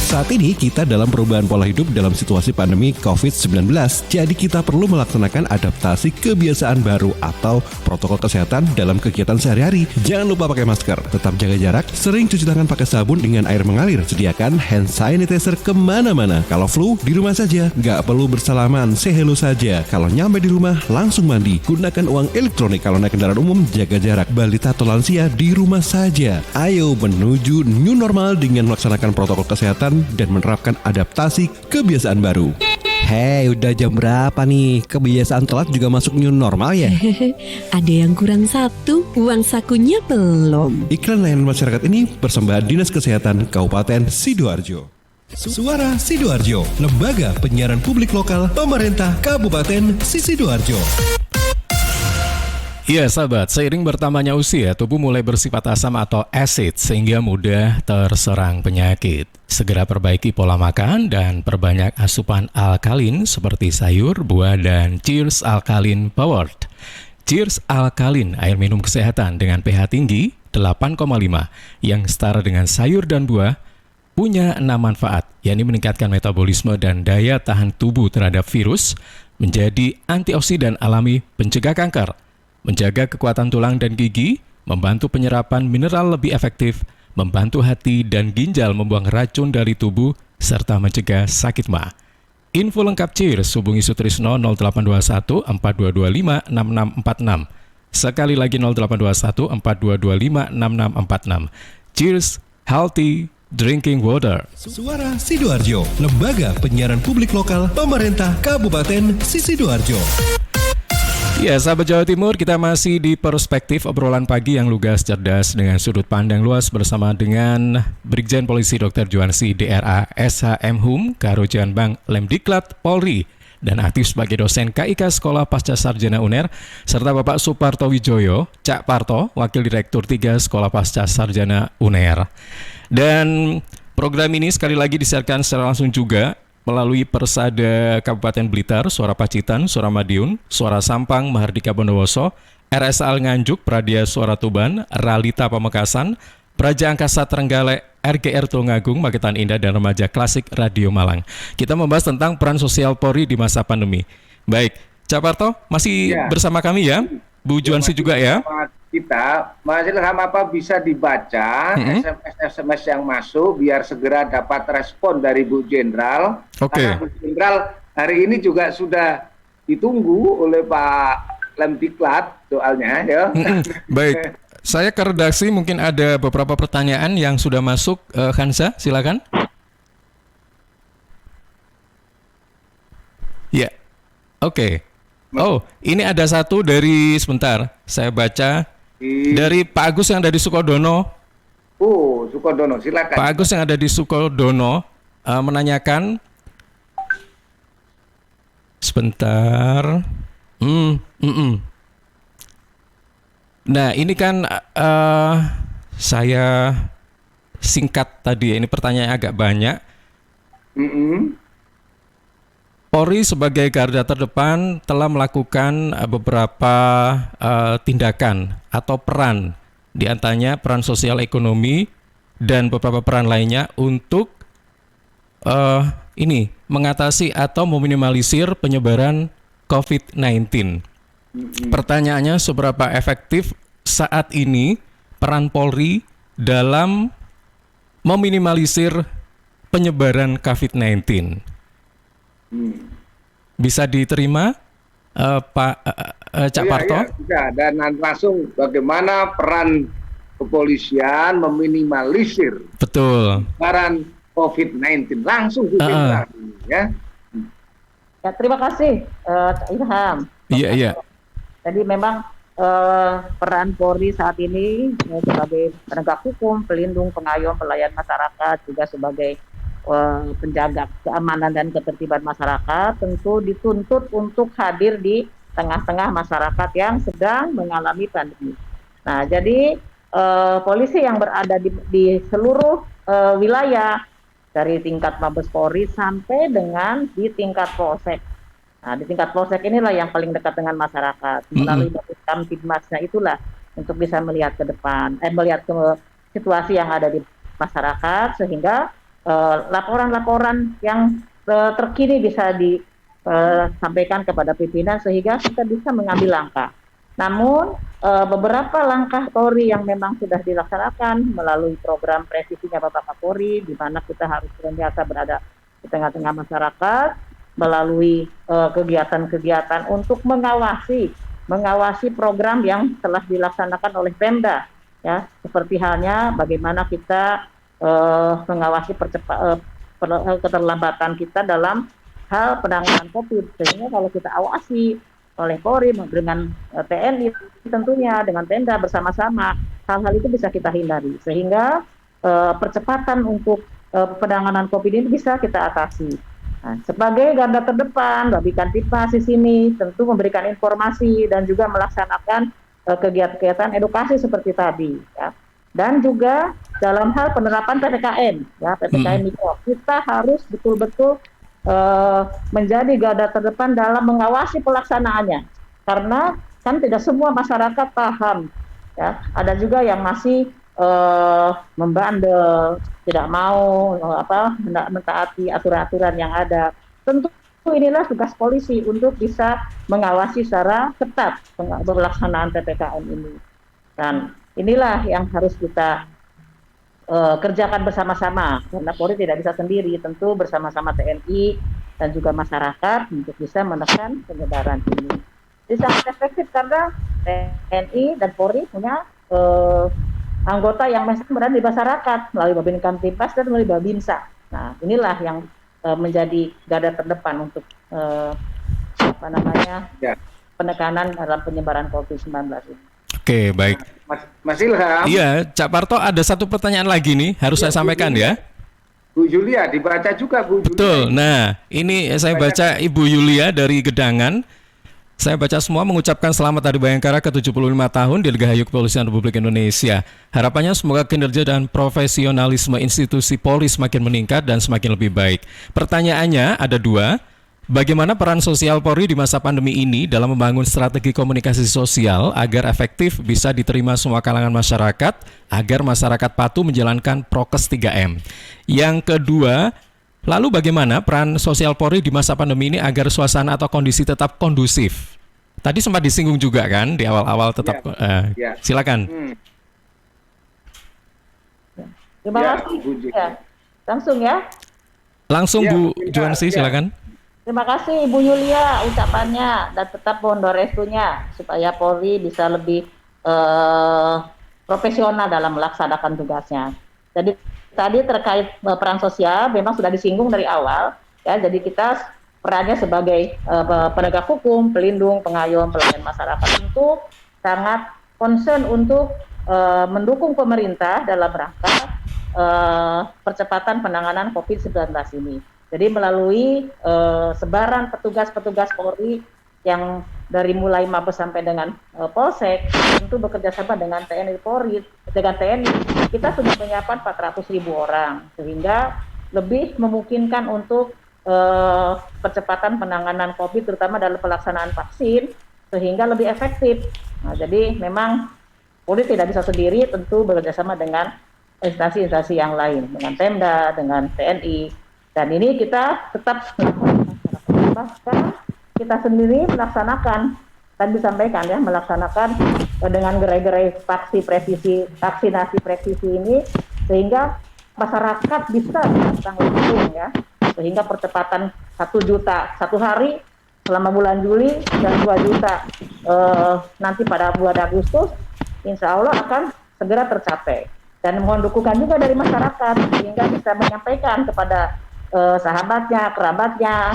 Saat ini kita dalam perubahan pola hidup dalam situasi pandemi COVID-19. Jadi kita perlu melaksanakan adaptasi kebiasaan baru atau protokol kesehatan dalam kegiatan sehari-hari. Jangan lupa pakai masker, tetap jaga jarak, sering cuci tangan pakai sabun dengan air mengalir. Sediakan hand sanitizer kemana-mana. Kalau flu, di rumah saja. Nggak perlu bersalaman, say hello saja. Kalau nyampe di rumah, langsung mandi. Gunakan uang elektronik. Kalau naik kendaraan umum, jaga jarak. Balita atau lansia di rumah saja. Ayo menuju new normal dengan melaksanakan protokol kesehatan dan menerapkan adaptasi kebiasaan baru. Hei, udah jam berapa nih? Kebiasaan telat juga masuk new normal ya? Ada yang kurang satu, uang sakunya belum. Iklan layanan masyarakat ini persembahan Dinas Kesehatan Kabupaten Sidoarjo. Suara Sidoarjo, lembaga penyiaran publik lokal pemerintah Kabupaten Sidoarjo. Ya sahabat, seiring bertambahnya usia, tubuh mulai bersifat asam atau acid sehingga mudah terserang penyakit. Segera perbaiki pola makan dan perbanyak asupan alkalin seperti sayur, buah, dan Cheers Alkaline Powered. Cheers Alkaline, air minum kesehatan dengan pH tinggi 8,5 yang setara dengan sayur dan buah, punya 6 manfaat, yakni meningkatkan metabolisme dan daya tahan tubuh terhadap virus, menjadi antioksidan alami pencegah kanker, menjaga kekuatan tulang dan gigi, membantu penyerapan mineral lebih efektif, membantu hati dan ginjal membuang racun dari tubuh, serta mencegah sakit ma. Info lengkap Cheers, hubungi Sutrisno 0821 4225 6646. Sekali lagi 0821 4225 6646. Cheers, healthy drinking water. Suara Sidoarjo, lembaga penyiaran publik lokal pemerintah Kabupaten Sidoarjo. Ya, sahabat Jawa Timur, kita masih di perspektif obrolan pagi yang lugas, cerdas, dengan sudut pandang luas bersama dengan Brigjen Polisi Dr. Juansi DRA SHM Hum, Karo Janbang Lemdiklat Polri, dan aktif sebagai dosen KIK Sekolah Pasca Sarjana UNER, serta Bapak Suparto Wijoyo, Cak Parto, Wakil Direktur 3 Sekolah Pasca Sarjana UNER. Dan program ini sekali lagi disiarkan secara langsung juga melalui Persada Kabupaten Blitar, Suara Pacitan, Suara Madiun, Suara Sampang, Mahardika Bondowoso, RSA Nganjuk, Pradia Suara Tuban, Ralita Pamekasan, Praja Angkasa Trenggalek, RGR Tulungagung, Magetan Indah, dan Remaja Klasik Radio Malang. Kita membahas tentang peran sosial Polri di masa pandemi. Baik, Cak Parto masih bersama kami ya, Bu Juansi juga ya. Kita, Mas Ilham, apa bisa dibaca SMS yang masuk biar segera dapat respon dari Bu Jenderal. Karena Bu Jenderal hari ini juga sudah ditunggu oleh Pak Lemdiklat soalnya ya. Baik. Saya ke redaksi, mungkin ada beberapa pertanyaan yang sudah masuk. Hansa, silakan. Ya, oke. Oh, ini ada satu dari, sebentar, saya baca. Dari Pak Agus yang ada di Sukodono. Oh, Sukodono, silakan. Pak Agus yang ada di Sukodono menanyakan. Sebentar. Nah, ini kan saya singkat tadi, ini pertanyaan agak banyak. Polri sebagai garda terdepan telah melakukan beberapa tindakan atau peran, di antaranya peran sosial ekonomi dan beberapa peran lainnya untuk ini mengatasi atau meminimalisir penyebaran COVID-19. Pertanyaannya, seberapa efektif saat ini peran Polri dalam meminimalisir penyebaran COVID-19? Bisa diterima, Pak Cak Parto? Ya, dan langsung bagaimana peran kepolisian meminimalisir penyebaran COVID-19 langsung ya. Ya, terima kasih, Cak Ilham. Iya. Jadi memang peran Polri saat ini sebagai penegak hukum, pelindung, pengayom, pelayan masyarakat, juga sebagai penjaga keamanan dan ketertiban masyarakat, tentu dituntut untuk hadir di tengah-tengah masyarakat yang sedang mengalami pandemi. Nah, jadi polisi yang berada di seluruh wilayah, dari tingkat Mabes Polri sampai dengan di tingkat Polsek. Nah, di tingkat Polsek inilah yang paling dekat dengan masyarakat. Melalui Kamtibmasnya itulah untuk bisa melihat ke depan, melihat ke situasi yang ada di masyarakat, sehingga laporan-laporan yang terkini bisa disampaikan kepada pimpinan sehingga kita bisa mengambil langkah. Namun beberapa langkah Polri yang memang sudah dilaksanakan melalui program presisinya Bapak Kapolri, di mana kita harus senantiasa berada di tengah-tengah masyarakat, melalui kegiatan-kegiatan untuk mengawasi program yang telah dilaksanakan oleh Pemda, ya, seperti halnya bagaimana kita mengawasi keterlambatan kita dalam hal penanganan COVID, sehingga kalau kita awasi oleh Polri dengan TNI tentunya dengan Pemda bersama-sama, hal-hal itu bisa kita hindari, sehingga percepatan untuk penanganan COVID ini bisa kita atasi. Nah, sebagai garda terdepan, Babikan Tipmas di sini tentu memberikan informasi dan juga melaksanakan kegiatan-kegiatan edukasi seperti tadi, ya. Dan juga dalam hal penerapan PPKM, ya, PPKM mikro, kita harus betul-betul menjadi garda terdepan dalam mengawasi pelaksanaannya, karena kan tidak semua masyarakat paham, ya. Ada juga yang masih membandel, tidak mau mentaati aturan-aturan yang ada. Tentu inilah tugas polisi untuk bisa mengawasi secara ketat pelaksanaan PPKM ini. Dan inilah yang harus kita kerjakan bersama-sama, karena Polri tidak bisa sendiri, tentu bersama-sama TNI dan juga masyarakat untuk bisa menekan penyebaran ini. Jadi sangat efektif karena TNI dan Polri punya anggota yang masih berada di masyarakat melalui Babin Kamtibmas dan melalui Babinsa. Nah, inilah yang menjadi garda terdepan untuk penekanan dalam penyebaran COVID-19 ini. Oke, baik. Mas Ilham. Iya, Cak Parto, ada satu pertanyaan lagi nih, harus saya sampaikan ya. Bu Yulia dibaca juga Bu Yulia. Betul. Nah, ini saya baca Ibu Yulia dari Gedangan. Saya baca semua mengucapkan selamat Hari Bayangkara ke-75 tahun Dirgahayu Kepolisian Republik Indonesia. Harapannya semoga kinerja dan profesionalisme institusi Polri semakin meningkat dan semakin lebih baik. Pertanyaannya ada 2. Bagaimana peran sosial Polri di masa pandemi ini dalam membangun strategi komunikasi sosial agar efektif bisa diterima semua kalangan masyarakat, agar masyarakat patuh menjalankan prokes 3M. Yang kedua, lalu bagaimana peran sosial Polri di masa pandemi ini agar suasana atau kondisi tetap kondusif? Tadi sempat disinggung juga kan di awal-awal tetap. Silakan. Terima kasih. Ya. Langsung ya. Langsung Bu Juansi, silakan. Terima kasih Ibu Yulia ucapannya dan tetap mohon doa restunya supaya Polri bisa lebih profesional dalam melaksanakan tugasnya. Jadi tadi terkait peran sosial memang sudah disinggung dari awal ya. Jadi kita perannya sebagai penegak hukum, pelindung, pengayom, pelayan masyarakat tentu sangat concern untuk mendukung pemerintah dalam rangka percepatan penanganan COVID-19 ini. Jadi melalui sebaran petugas-petugas Polri yang dari mulai Mabes sampai dengan Polsek, tentu bekerja sama dengan TNI Polri, dengan TNI, kita sudah menyiapkan 400.000 orang, sehingga lebih memungkinkan untuk percepatan penanganan COVID, terutama dalam pelaksanaan vaksin, sehingga lebih efektif. Nah, jadi memang Polri tidak bisa sendiri, tentu bekerja sama dengan instansi-instansi yang lain, dengan Pemda, dengan TNI. Dan ini kita tetap bahkan kita sendiri melaksanakan, tadi disampaikan ya, melaksanakan dengan gerai-gerai vaksinasi presisi ini, sehingga masyarakat bisa datang langsung ya, sehingga percepatan 1 juta 1 hari selama bulan Juli dan 2 juta nanti pada bulan Agustus, insya Allah akan segera tercapai. Dan mohon dukungan juga dari masyarakat sehingga bisa menyampaikan kepada sahabatnya, kerabatnya,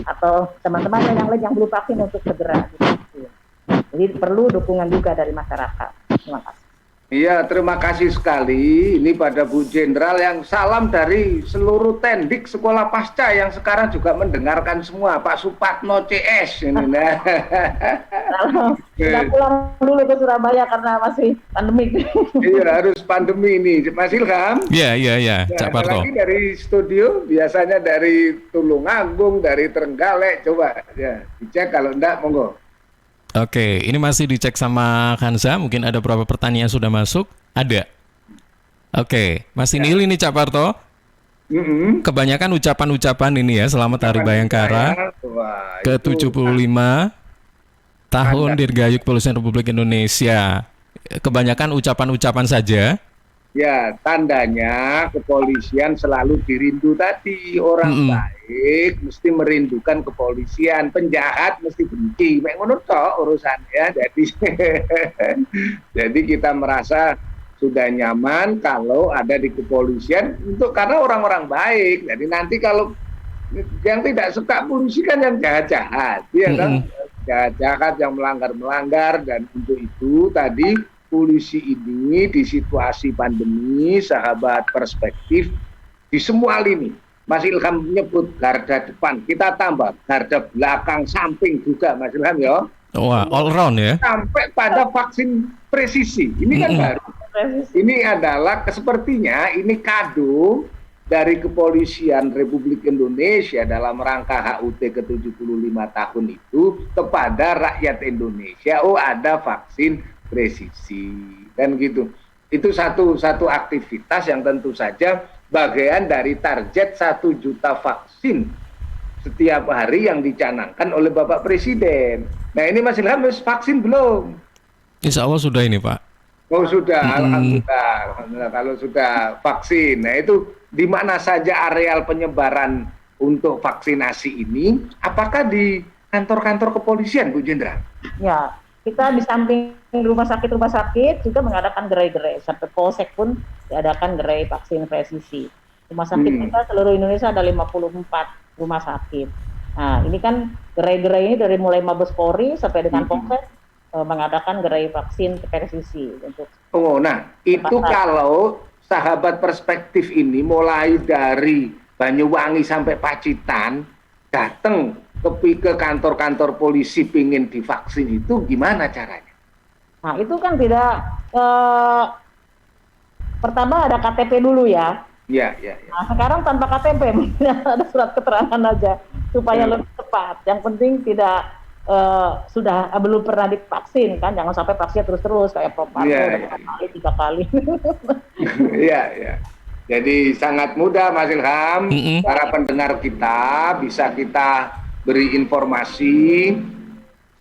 atau teman-temannya yang lain yang belum vaksin untuk segera divaksin. Jadi perlu dukungan juga dari masyarakat. Terima kasih. Iya, terima kasih sekali. Ini pada Bu Jenderal yang salam dari seluruh tendik sekolah pasca yang sekarang juga mendengarkan semua. Pak Supatno CS ini. Nah. Kita pulang dulu ke Surabaya karena masih pandemi. Iya, harus pandemi ini. Mas Ilham? Iya. Cak Parto. Lagi dari studio, biasanya dari Tulungagung, dari Trenggalek. Coba ya, dicek kalau enggak, monggo. Oke, ini masih dicek sama Kanza. Mungkin ada beberapa pertanyaan yang sudah masuk. Ada. Oke, masih nil ini Cak Parto. Kebanyakan ucapan-ucapan ini ya, selamat Hari Bayangkara ke-75 tahun Dirgahayu Kepolisian Republik Indonesia. Kebanyakan ucapan-ucapan saja. Ya, tandanya kepolisian selalu dirindu tadi. Orang baik mesti merindukan kepolisian, penjahat mesti benci. Mek ngono tok urusannya. Jadi kita merasa sudah nyaman kalau ada di kepolisian karena orang-orang baik. Jadi nanti kalau yang tidak suka polisi kan yang jahat-jahat, ya kan? Jahat-jahat yang melanggar-melanggar, dan untuk itu tadi polisi ini di situasi pandemi, sahabat perspektif, di semua lini. Mas Ilham menyebut garda depan, kita tambah garda belakang, samping juga Mas Ilham ya. Wah, all round ya. Sampai pada vaksin presisi. Ini kan baru. Ini adalah sepertinya ini kado dari Kepolisian Republik Indonesia dalam rangka HUT ke-75 tahun itu kepada rakyat Indonesia. Oh, ada vaksin presisi dan gitu. Itu satu aktivitas yang tentu saja bagian dari target 1 juta vaksin setiap hari yang dicanangkan oleh Bapak Presiden. Nah, ini Mas Ilham vaksin belum? Insya Allah sudah ini Pak. Oh sudah, alhamdulillah kalau sudah vaksin. Nah itu di mana saja areal penyebaran untuk vaksinasi ini? Apakah di kantor-kantor kepolisian, Bu Jenderal? Ya. Kita di samping rumah sakit juga mengadakan gerai-gerai. Sampai Polsek pun diadakan gerai vaksin presisi. Rumah sakit kita seluruh Indonesia ada 54 rumah sakit. Nah, ini kan gerai-gerai ini dari mulai Mabes Polri sampai dengan Polsek mengadakan gerai vaksin presisi untuk. Oh, nah itu kalau sahabat perspektif ini mulai dari Banyuwangi sampai Pacitan datang ke kantor-kantor polisi pingin divaksin itu gimana caranya? Nah itu kan tidak pertama ada KTP dulu ya. Ya. Nah sekarang tanpa KTP ada surat keterangan aja supaya lebih cepat. Yang penting tidak belum pernah divaksin kan, jangan sampai vaksin terus-terus kayak Prof. Marco udah 2 kali 3 kali. Iya. Jadi sangat mudah Mas Ilham, para pendengar kita bisa kita beri informasi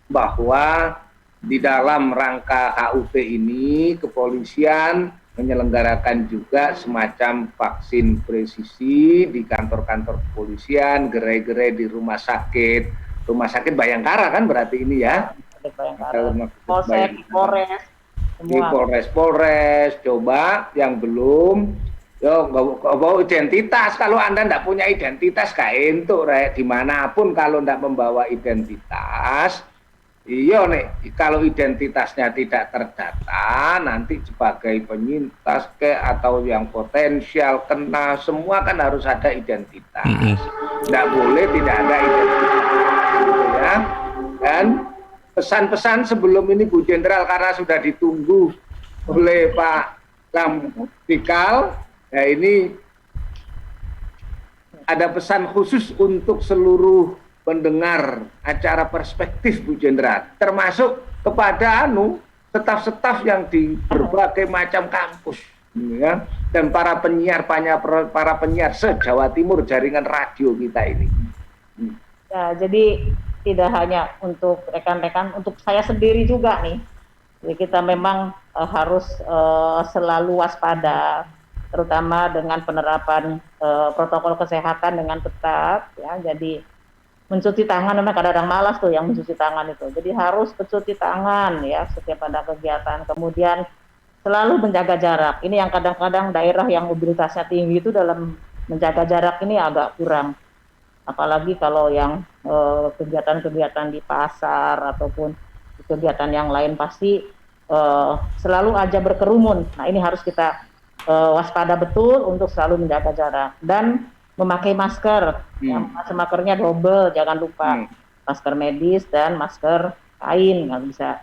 bahwa di dalam rangka HUT ini kepolisian menyelenggarakan juga semacam vaksin presisi di kantor-kantor kepolisian, gerai-gerai di rumah sakit Bayangkara kan berarti ini ya. Polres, coba yang belum bawa identitas. Kalau Anda tidak punya identitas kayak itu dimanapun kalau tidak membawa identitas, iya nih kalau identitasnya tidak terdata nanti sebagai penyintas atau yang potensial kena semua kan harus ada identitas. Tidak boleh tidak ada identitas gitu ya. Dan pesan-pesan sebelum ini Bu Jenderal karena sudah ditunggu oleh Pak Lamdikal. Ya ini ada pesan khusus untuk seluruh pendengar acara perspektif Bu Jenderal, termasuk kepada staf-staf yang di berbagai macam kampus, ya, dan para penyiar se-Jawa Timur jaringan radio kita ini. Ya, jadi tidak hanya untuk rekan-rekan, untuk saya sendiri juga nih. Jadi kita memang harus selalu waspada, terutama dengan penerapan protokol kesehatan dengan ketat ya. Jadi mencuci tangan, memang kadang-kadang malas tuh yang mencuci tangan itu. Jadi harus mencuci tangan ya setiap ada kegiatan. Kemudian selalu menjaga jarak. Ini yang kadang-kadang daerah yang mobilitasnya tinggi itu dalam menjaga jarak ini agak kurang. Apalagi kalau yang kegiatan-kegiatan di pasar ataupun kegiatan yang lain pasti selalu aja berkerumun. Nah ini harus kita waspada betul untuk selalu menjaga jarak dan memakai masker. Maskernya double, jangan lupa masker medis dan masker kain, nggak bisa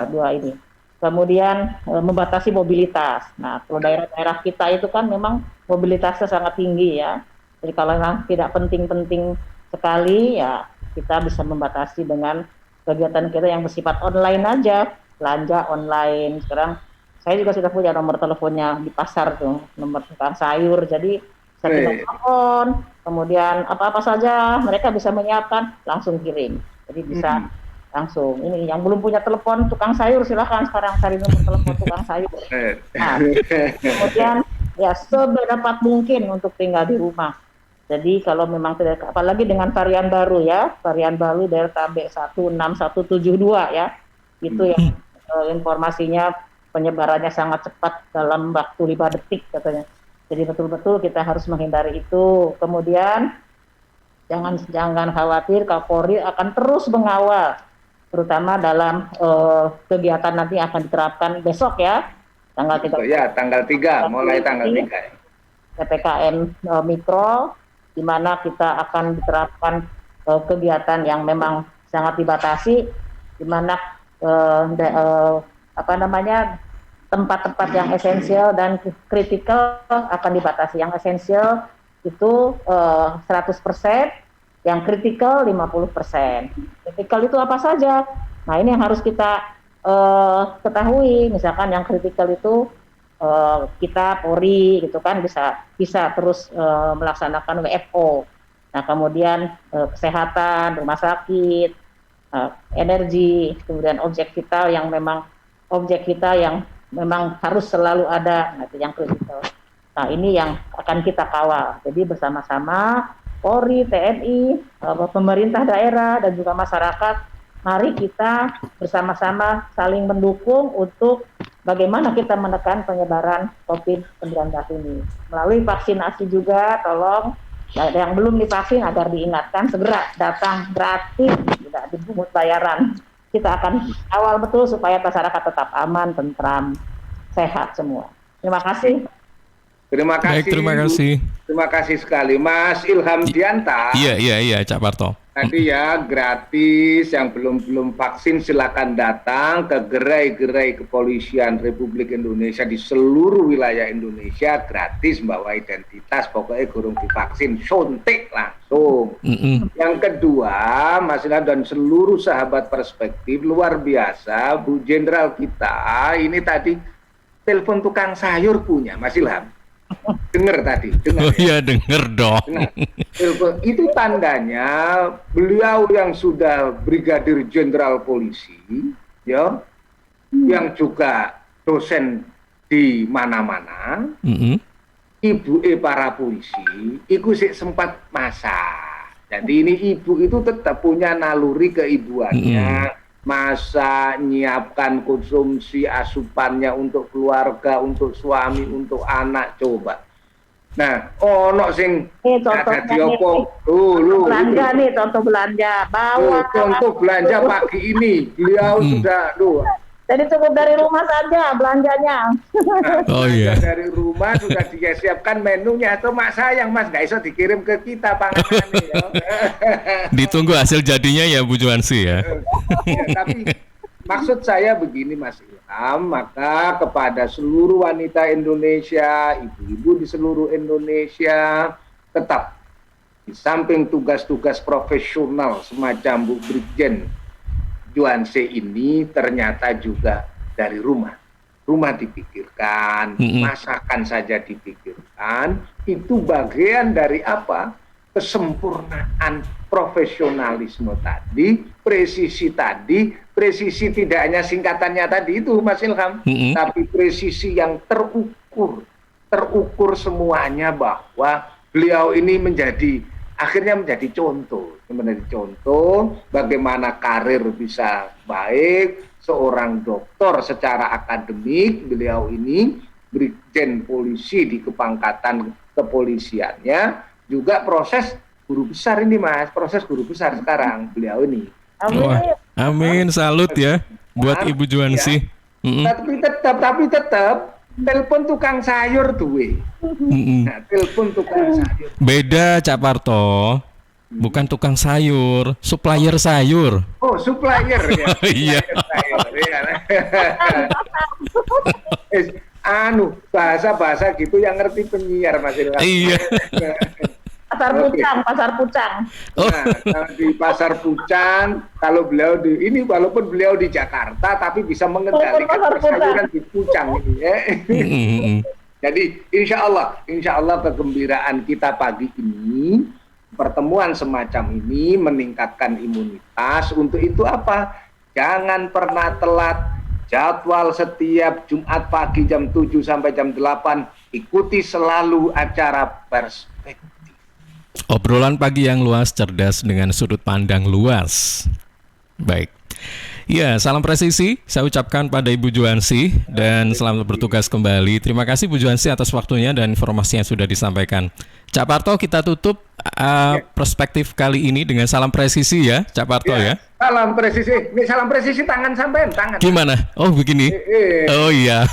dua ini. Kemudian membatasi mobilitas. Nah kalau daerah-daerah kita itu kan memang mobilitasnya sangat tinggi ya. Jadi kalau memang tidak penting-penting sekali ya kita bisa membatasi dengan kegiatan kita yang bersifat online aja, belanja online. Sekarang saya juga sudah punya nomor teleponnya di pasar tuh, nomor tukang sayur. Jadi saya telepon, kemudian apa-apa saja mereka bisa menyiapkan, langsung kirim. Jadi bisa langsung. Ini yang belum punya telepon tukang sayur silahkan sekarang cari nomor telepon tukang sayur. Nah, kemudian ya seberapa mungkin untuk tinggal di rumah. Jadi kalau memang tidak, apalagi dengan varian baru ya, varian baru Delta B16172 ya, itu yang informasinya penyebarannya sangat cepat dalam waktu 5 detik katanya. Jadi betul-betul kita harus menghindari itu. Kemudian jangan khawatir, Kapolri akan terus mengawal, terutama dalam kegiatan nanti akan diterapkan besok ya, tanggal 3. Ya, tanggal 3, mulai tanggal 3. PPKM Mikro, di mana kita akan diterapkan kegiatan yang memang sangat dibatasi, di mana tempat-tempat yang esensial dan kritikal akan dibatasi. Yang esensial itu 100%, yang kritikal 50%. Kritikal itu apa saja? Nah ini yang harus kita ketahui. Misalkan yang kritikal itu kita Polri gitu kan bisa terus melaksanakan WFO. Nah kemudian kesehatan, rumah sakit, energi, kemudian objek vital yang memang harus selalu ada, nah, itu yang kritikal. Nah ini yang akan kita kawal. Jadi bersama-sama Polri, TNI, pemerintah daerah dan juga masyarakat, mari kita bersama-sama saling mendukung untuk bagaimana kita menekan penyebaran COVID-19 ini. Melalui vaksinasi juga, tolong yang belum divaksin agar diingatkan segera datang gratis, tidak dipungut bayaran. Kita akan awal betul supaya masyarakat tetap aman, tentram, sehat semua. Terima kasih. Terima kasih. Baik, terima kasih. Terima kasih sekali, Mas Ilham Dianta. Iya, Cak Parto. Tadi ya gratis, yang belum vaksin silakan datang ke gerai-gerai kepolisian Republik Indonesia di seluruh wilayah Indonesia, gratis bawa identitas, pokoknya gurung divaksin, suntik langsung. Yang kedua, Mas Ilham dan seluruh sahabat perspektif, luar biasa, Bu Jenderal kita ini tadi telepon tukang sayur punya, Mas Ilham. Dengar tadi, dengar. Oh iya, denger dong. Dengar. Itu tandanya beliau yang sudah Brigadir Jenderal Polisi, ya, yang juga dosen di mana-mana, ibu para polisi, itu sih sempat masak. Jadi ini ibu itu tetap punya naluri keibuannya. Masa nyiapkan konsumsi asupannya untuk keluarga, untuk suami, untuk anak, coba. Nah, ono sing dadi opo? Belanja nih, contoh belanja. Bawa contoh belanja pagi ini. Beliau sudah jadi cukup dari rumah saja belanjanya. Oh iya. Dari rumah sudah disiapkan menunya. Itu Mak sayang Mas, nggak bisa dikirim ke kita panganannya. Ya. Ditunggu hasil jadinya ya Bu Juansi ya. Ya, tapi maksud saya begini Mas Ilham, maka kepada seluruh wanita Indonesia, ibu-ibu di seluruh Indonesia, tetap di samping tugas-tugas profesional semacam Bu Brigjen Juansi ini ternyata juga dari rumah. Rumah dipikirkan, masakan saja dipikirkan, itu bagian dari apa? Kesempurnaan profesionalisme tadi, presisi tidak hanya singkatannya tadi itu Mas Ilham, tapi presisi yang terukur semuanya, bahwa beliau ini akhirnya menjadi contoh bagaimana karir bisa baik seorang doktor secara akademik. Beliau ini Brigjen Polisi di kepangkatan kepolisiannya, juga proses guru besar ini Mas, proses guru besar sekarang beliau ini. Amin, salut ya buat Ibu Juansi. Ya. Tapi tetap telepon tukang sayur duwe. Nah, telepon tukang sayur. Beda Cak Parto. Bukan tukang sayur, supplier sayur. Oh, supplier ya. Iya. Bahasa gitu yang ngerti penyiar Mas Ilham. Iya. Pasar Pucang. Nah, di Pasar Pucang, kalau beliau walaupun beliau di Jakarta, tapi bisa mengendalikan persayuran di Pucang ini ya. Jadi insya Allah kegembiraan kita pagi ini, pertemuan semacam ini meningkatkan imunitas. Untuk itu apa? Jangan pernah telat. Jadwal setiap Jumat pagi jam 7 sampai jam 8, ikuti selalu acara Perspektif. Obrolan pagi yang luas, cerdas dengan sudut pandang luas. Baik. Ya, salam presisi saya ucapkan pada Ibu Juansi dan selamat bertugas kembali. Terima kasih Bu Juansi atas waktunya dan informasi yang sudah disampaikan. Cak Parto, kita tutup perspektif kali ini dengan salam presisi ya, Cak Parto ya. Salam presisi. Ini salam presisi tangan sampean, tangan. Gimana? Oh, begini. Oh iya.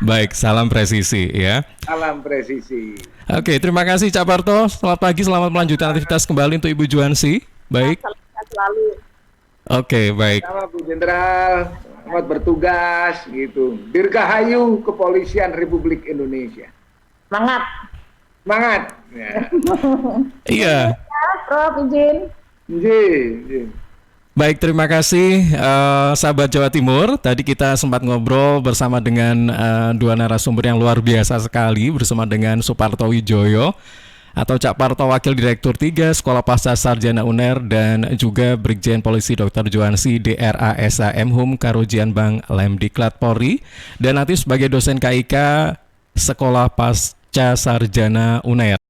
Baik, salam presisi ya. Salam presisi. Oke, terima kasih Cak Parto. Selamat pagi, selamat melanjutkan aktivitas kembali untuk Ibu Juansi. Baik. Selalu. Oke, baik. Sama Bu Jenderal, selamat bertugas gitu. Dirgahayu Kepolisian Republik Indonesia. Semangat. Ya. Iya. Prof, izin. Baik, terima kasih sahabat Jawa Timur. Tadi kita sempat ngobrol bersama dengan dua narasumber yang luar biasa sekali, bersama dengan Suparto Wijoyo atau Cak Parto, Wakil Direktur 3 Sekolah Pasca Sarjana UNER, dan juga Brigjen Polisi Dr. Juansi DRA SHM Hum Karujian Bang Lemdiklat Polri, dan nanti sebagai dosen KIK Sekolah Pasca Sarjana UNER.